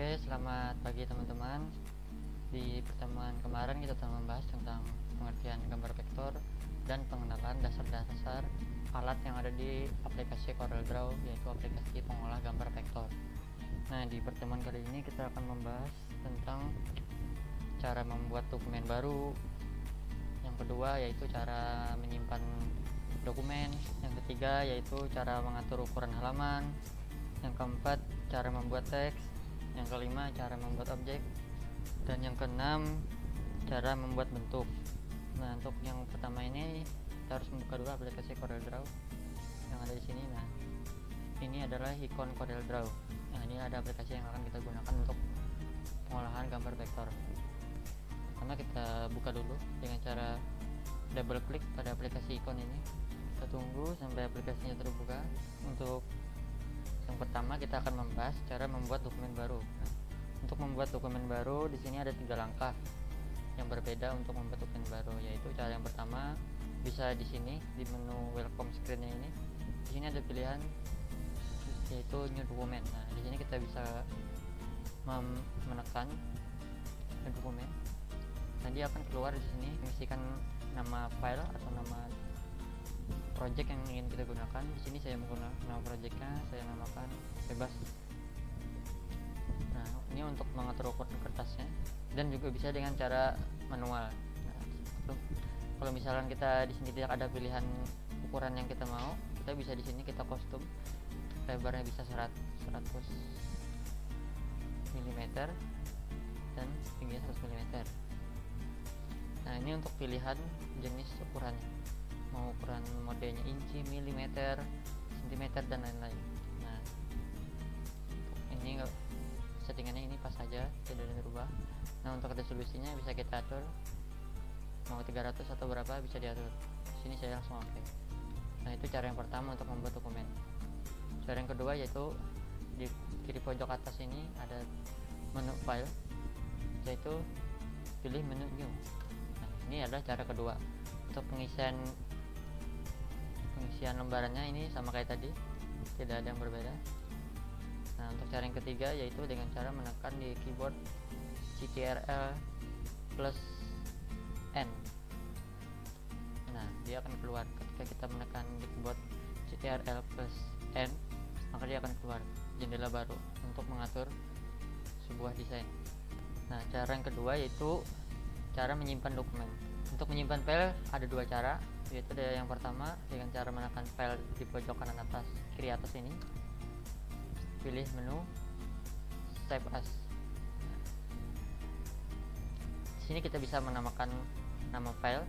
Oke, selamat pagi teman-teman. Di pertemuan kemarin kita telah membahas tentang pengertian gambar vektor dan pengenalan dasar-dasar alat yang ada di aplikasi CorelDRAW, yaitu aplikasi pengolah gambar vektor. Nah, di pertemuan kali ini kita akan membahas tentang cara membuat dokumen baru. Yang kedua yaitu cara menyimpan dokumen. Yang ketiga yaitu cara mengatur ukuran halaman. Yang keempat, cara membuat teks. Yang kelima, cara membuat objek. Dan yang keenam, cara membuat bentuk. Nah, untuk yang pertama ini kita harus membuka dulu aplikasi CorelDRAW yang ada di sini. Nah, ini adalah ikon CorelDRAW. Nah, ini ada aplikasi yang akan kita gunakan untuk pengolahan gambar vektor. Pertama kita buka dulu dengan cara double klik pada aplikasi ikon ini. Kita tunggu sampai aplikasinya terbuka. Untuk yang pertama kita akan membahas cara membuat dokumen baru. Nah, untuk membuat dokumen baru di sini ada 3 langkah yang berbeda untuk membuat dokumen baru, yaitu cara yang pertama bisa di sini di menu welcome screen-nya ini. Di sini ada pilihan yaitu new document. Nah, di sini kita bisa menekan new document. Nanti akan keluar di sini mengisikan nama file atau nama project yang ingin kita gunakan. Di sini saya menggunakan nama projectnya, saya namakan bebas. Nah, ini untuk mengatur ukuran kertasnya dan juga bisa dengan cara manual. Nah, kalau misalkan kita di sini tidak ada pilihan ukuran yang kita mau, kita bisa di sini kita custom. Lebarnya bisa 100 mm dan tingginya 100 mm. Nah, ini untuk pilihan jenis ukurannya, mau ukuran modenya inci, milimeter, sentimeter, dan lain-lain. Nah, ini settingannya ini pas saja, tidak ada berubah. Nah, untuk resolusinya bisa kita atur, mau 300 atau berapa bisa diatur. Sini saya langsung oke. Nah, itu cara yang pertama untuk membuat dokumen. Cara yang kedua yaitu di kiri pojok atas ini ada menu file, yaitu pilih menu new. Nah, ini adalah cara kedua. Untuk pengisian lembarannya ini sama kayak tadi, tidak ada yang berbeda. Nah, untuk cara yang ketiga yaitu dengan cara menekan di keyboard Ctrl plus N. Nah, dia akan keluar ketika kita menekan di keyboard Ctrl plus N, maka dia akan keluar jendela baru untuk mengatur sebuah desain. Nah, cara yang kedua yaitu cara menyimpan dokumen. Untuk menyimpan file ada 2 cara, yaitu ada yang pertama dengan cara menekan file di pojok kanan atas kiri atas ini, pilih menu save as. Di sini kita bisa menamakan nama file,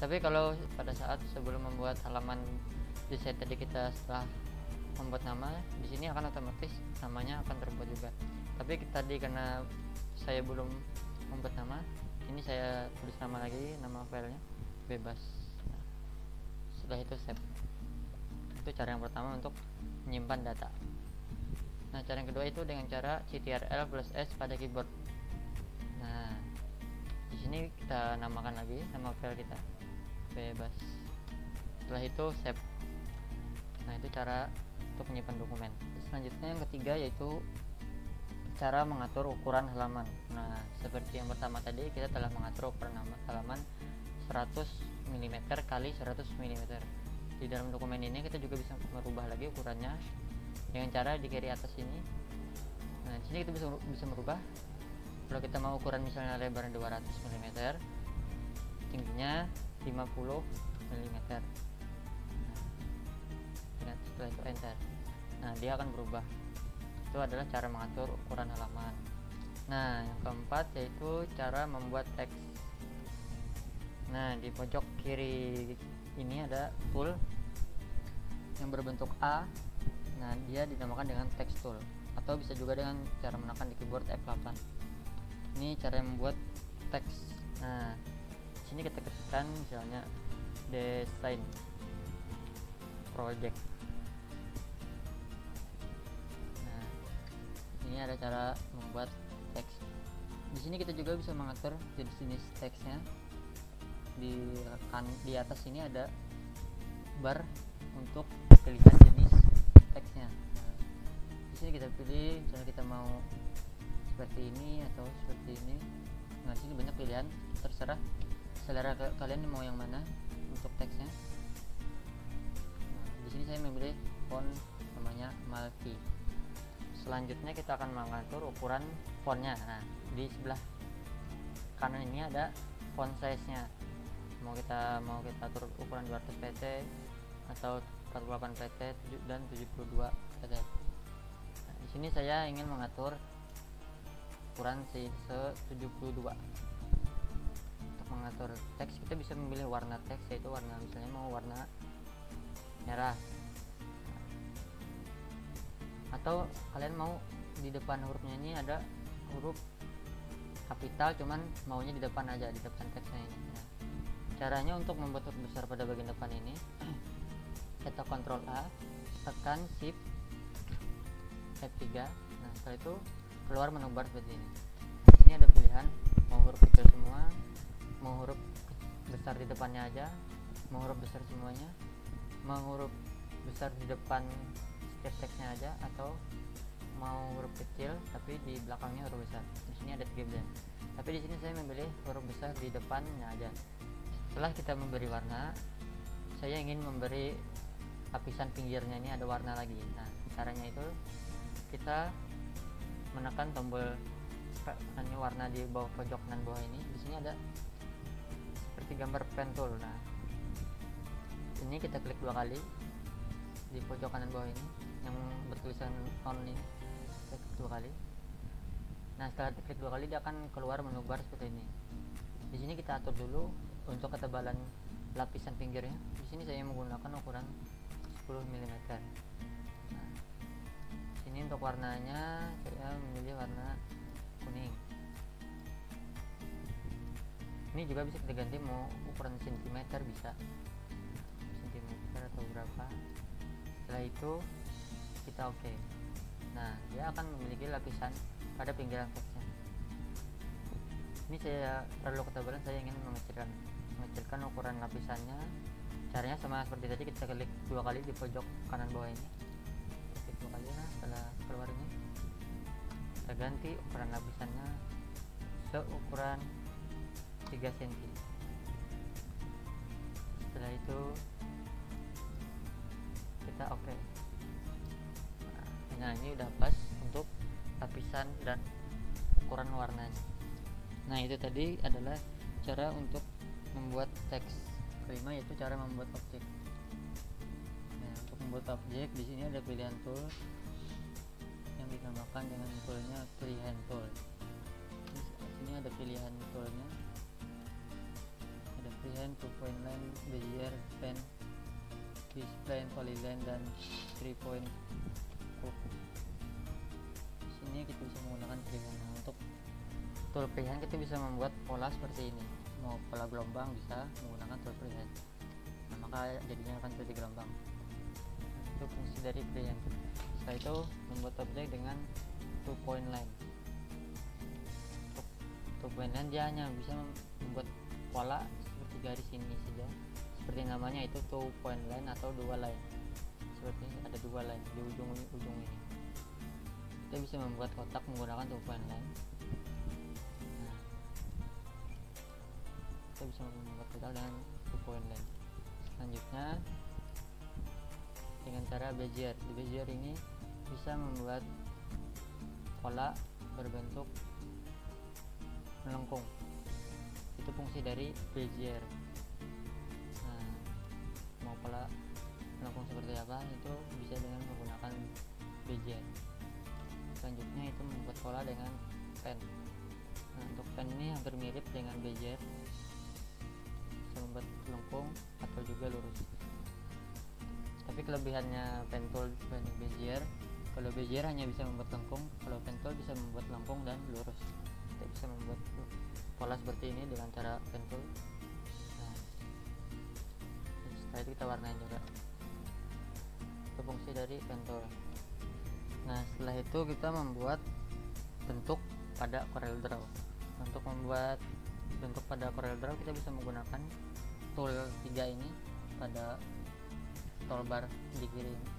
tapi kalau pada saat sebelum membuat halaman desain tadi kita setelah membuat nama, di sini akan otomatis namanya akan terbuat juga. Tapi tadi karena saya belum membuat nama, ini saya tulis nama lagi, nama filenya bebas. Nah, setelah itu save. Itu cara yang pertama untuk menyimpan data. Nah, cara yang kedua itu dengan cara Ctrl plus S pada keyboard. Nah, di sini kita namakan lagi nama file kita bebas. Setelah itu save. Nah, itu cara untuk menyimpan dokumen. Selanjutnya yang ketiga yaitu cara mengatur ukuran halaman. Nah, seperti yang pertama tadi kita telah mengatur ukuran halaman 100 mm kali 100 mm. Di dalam dokumen ini kita juga bisa merubah lagi ukurannya dengan cara di kiri atas ini. Nah, di sini kita bisa merubah. Kalau kita mau ukuran misalnya lebarnya 200 mm, tingginya 50 mm. Dan setelah itu enter. Nah, dia akan berubah. Itu adalah cara mengatur ukuran halaman. Nah, yang keempat yaitu cara membuat teks. Nah, di pojok kiri ini ada tool yang berbentuk A. Nah, dia dinamakan dengan text tool, atau bisa juga dengan cara menekan di keyboard F8. Ini cara membuat teks. Nah, di sini kita ketikkan misalnya design project. Ini ada cara membuat teks. Di sini kita juga bisa mengatur jenis teksnya. Di atas ini ada bar untuk pilihan jenis teksnya. Nah, di sini kita pilih, misalnya kita mau seperti ini atau seperti ini. Nah, sini banyak pilihan, terserah selera kalian mau yang mana untuk teksnya. Nah, di sini saya memilih font namanya Malti. Selanjutnya kita akan mengatur ukuran fontnya. Nah, di sebelah kanan ini ada font size-nya. Mau kita atur ukuran 200 pt atau 48 pt dan 72 pt. Nah, di sini saya ingin mengatur ukuran se-72. Untuk mengatur teks kita bisa memilih warna teks, yaitu warna, misalnya mau warna merah, atau kalian mau di depan hurufnya ini ada huruf kapital, cuman maunya di depan aja, di depan teksnya ini. Nah, caranya untuk membuat huruf besar pada bagian depan ini, kita Ctrl A, tekan Shift F3. Nah, setelah itu keluar menu bar seperti ini. Di sini ada pilihan mau huruf kecil semua, mau huruf besar di depannya aja, mau huruf besar semuanya, mau huruf besar di depan setiap teksnya aja, atau mau huruf kecil tapi di belakangnya huruf besar. Di sini ada 3 pilihan. Tapi di sini saya memilih huruf besar di depannya aja. Setelah kita memberi warna, saya ingin memberi lapisan pinggirnya ini ada warna lagi. Nah, caranya itu kita menekan tombol ini warna di bawah pojok kanan bawah ini. Di sini ada seperti gambar pen tool. Nah, ini kita klik 2 kali di pojok kanan bawah ini yang bertulisan on ini, klik 2 kali. Nah, setelah diklik 2 kali dia akan keluar menu bar seperti ini. Di sini kita atur dulu untuk ketebalan lapisan pinggirnya. Di sini saya menggunakan ukuran 10 mm. Nah, ini untuk warnanya saya memilih warna kuning. Ini juga bisa kita ganti mau ukuran sentimeter, bisa sentimeter atau berapa. Setelah itu kita oke. Nah, dia akan memiliki lapisan pada pinggiran teksnya. Ini saya perlu ketebalan, saya ingin mengecilkan ukuran lapisannya. Caranya sama seperti tadi, kita klik 2 kali di pojok kanan bawah ini, klik 2 kali. Nah, setelah keluar ini kita ganti ukuran lapisannya seukuran 3 cm. Setelah itu kita oke. Nah, ini udah pas untuk lapisan dan ukuran warnanya. Nah, itu tadi adalah cara untuk membuat teks. Kelima yaitu cara membuat objek. Nah, untuk membuat objek di sini ada pilihan tool yang dinamakan dengan toolnya freehand tool. Di sini ada pilihan toolnya. Ada freehand, 2-point line, bezier, pen, spline, polyline, dan 3-point hook. Di sini kita bisa menggunakan freehand. Nah, untuk tool freehand kita bisa membuat pola seperti ini. Mau pola gelombang bisa menggunakan tool freehand. Nah, maka jadinya akan seperti gelombang. Itu fungsi dari freehand. Setelah itu membuat objek dengan 2-point line. Untuk 2-point line dia hanya bisa membuat pola seperti garis ini saja, seperti namanya itu 2-point line atau 2 line. Seperti ini ada 2 line di ujung ini. Kita bisa membuat kotak menggunakan 2-point line. Kita bisa membuat kotak dengan 2-point line. Selanjutnya dengan cara bezier. Di bezier ini bisa membuat pola berbentuk melengkung. Itu fungsi dari bezier. Nah, mau pola melengkung seperti apa itu bisa dengan menggunakan bezier. Selanjutnya itu membuat pola dengan pen. Nah, untuk pen ini hampir mirip dengan bezier, bisa membuat melengkung atau juga lurus. Tapi kelebihannya pen tool dibanding bezier, kalau bezier hanya bisa membuat lengkung, kalau pen tool bisa membuat lengkung dan lurus. Kita bisa membuat pola seperti ini dengan cara pen tool. Nah, setelah itu kita warnain juga. Itu fungsi dari pen tool. Nah, setelah itu kita membuat bentuk pada CorelDRAW. Untuk membuat bentuk pada CorelDRAW kita bisa menggunakan tool 3 ini pada toolbar di kiri ini.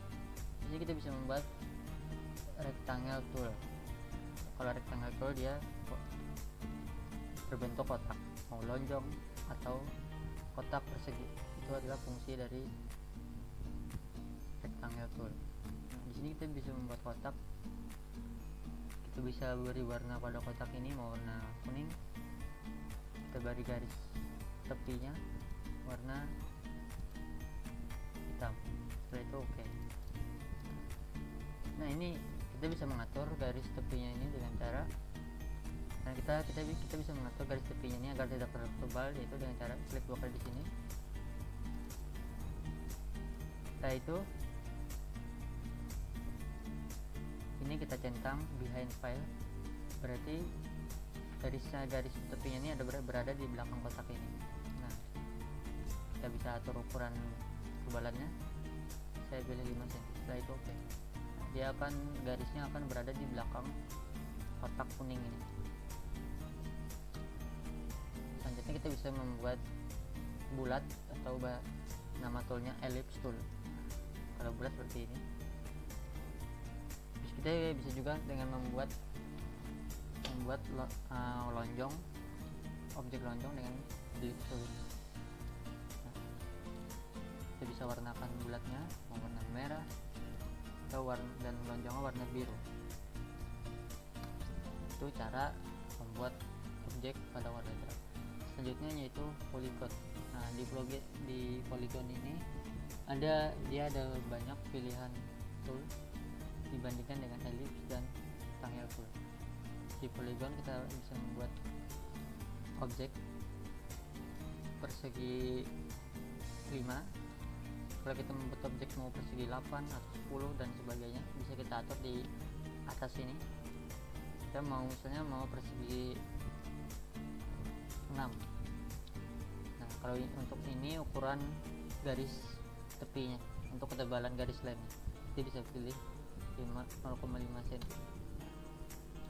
Jadi kita bisa membuat rectangle tool. Kalau rectangle tool dia berbentuk kotak, mau lonjong atau kotak persegi, itu adalah fungsi dari rectangle tool. Nah, di sini kita bisa membuat kotak, kita bisa beri warna pada kotak ini, mau warna kuning, kita beri garis tepinya warna hitam, setelah itu oke. Nah, ini kita bisa mengatur garis tepinya ini dengan cara, nah kita bisa mengatur garis tepinya ini agar tidak terlalu tebal, yaitu dengan cara klik dua kali di sini. Setelah itu ini kita centang behind file, berarti garis tepinya ini berada di belakang kotak ini. Nah, kita bisa atur ukuran ketebalannya, saya pilih 5 cm, setelah itu oke. Dia garisnya akan berada di belakang kotak kuning ini. Selanjutnya kita bisa membuat bulat atau nama toolnya ellipse tool. Kalau bulat seperti ini. Terus kita bisa juga dengan membuat lonjong, objek lonjong dengan ellipse tool. Nah, kita bisa warnakan bulatnya mau warna merah dan lonjongnya warna biru. Itu cara membuat objek pada CorelDRAW. Selanjutnya yaitu polygon. Nah, di polygon ini dia ada banyak pilihan tool dibandingkan dengan ellipse dan rectangle tool. Di polygon kita bisa membuat objek persegi 5. Kalau kita membuat objek mau persegi 8 atau 10 dan sebagainya, bisa kita atur di atas ini. Kita misalnya mau persegi 6. Nah, kalau untuk ini ukuran garis tepinya, untuk ketebalan garis lemnya, kita bisa pilih 0,5 cm.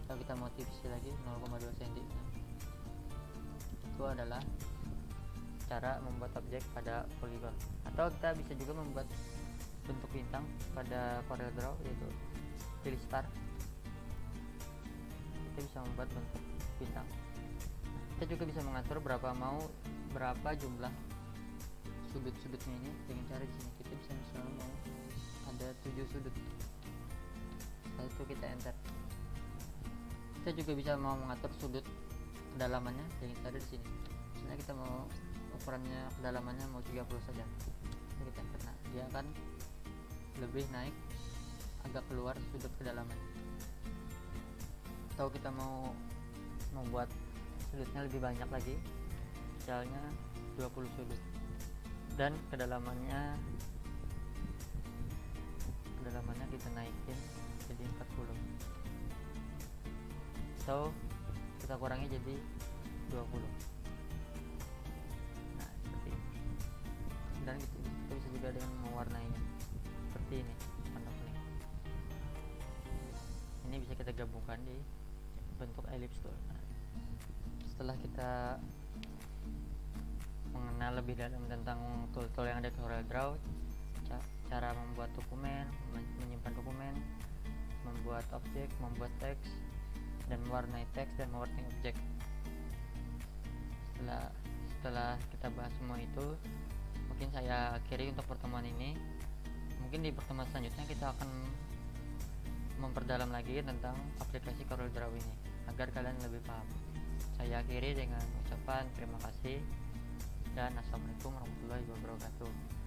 Kalau kita mau tipis lagi 0,2 cm. Nah, itu adalah cara membuat objek pada polygon. Atau kita bisa juga membuat bentuk bintang pada CorelDRAW, yaitu pilih star. Kita bisa membuat bentuk bintang. Kita juga bisa mengatur berapa jumlah sudut-sudutnya ini dengan cara di sini. Kita bisa misalnya mau ada 7 sudut. Setelah itu kita enter. Kita juga bisa mau mengatur sudut kedalamannya dengan cara di sini. Misalnya kita mau ukurannya kedalamannya mau 30 saja, kita enter. Nah, dia akan lebih naik agak keluar sudut kedalaman. Atau kita mau membuat sudutnya lebih banyak lagi, misalnya 20 sudut, dan kedalamannya kita naikin jadi 40, atau kita kurangi jadi 20. Dan kita bisa juga dengan mewarnainya seperti ini, warna kuning. Ini bisa kita gabungkan di bentuk ellipse tool. Nah, setelah kita mengenal lebih dalam tentang tool-tool yang ada di CorelDRAW, cara membuat dokumen, menyimpan dokumen, membuat objek, membuat teks, dan mewarnai teks dan mewarnai objek. Setelah kita bahas semua itu, mungkin saya akhiri untuk pertemuan ini. Mungkin di pertemuan selanjutnya kita akan memperdalam lagi tentang aplikasi CorelDRAW ini agar kalian lebih paham. Saya akhiri dengan ucapan terima kasih dan assalamualaikum warahmatullahi wabarakatuh.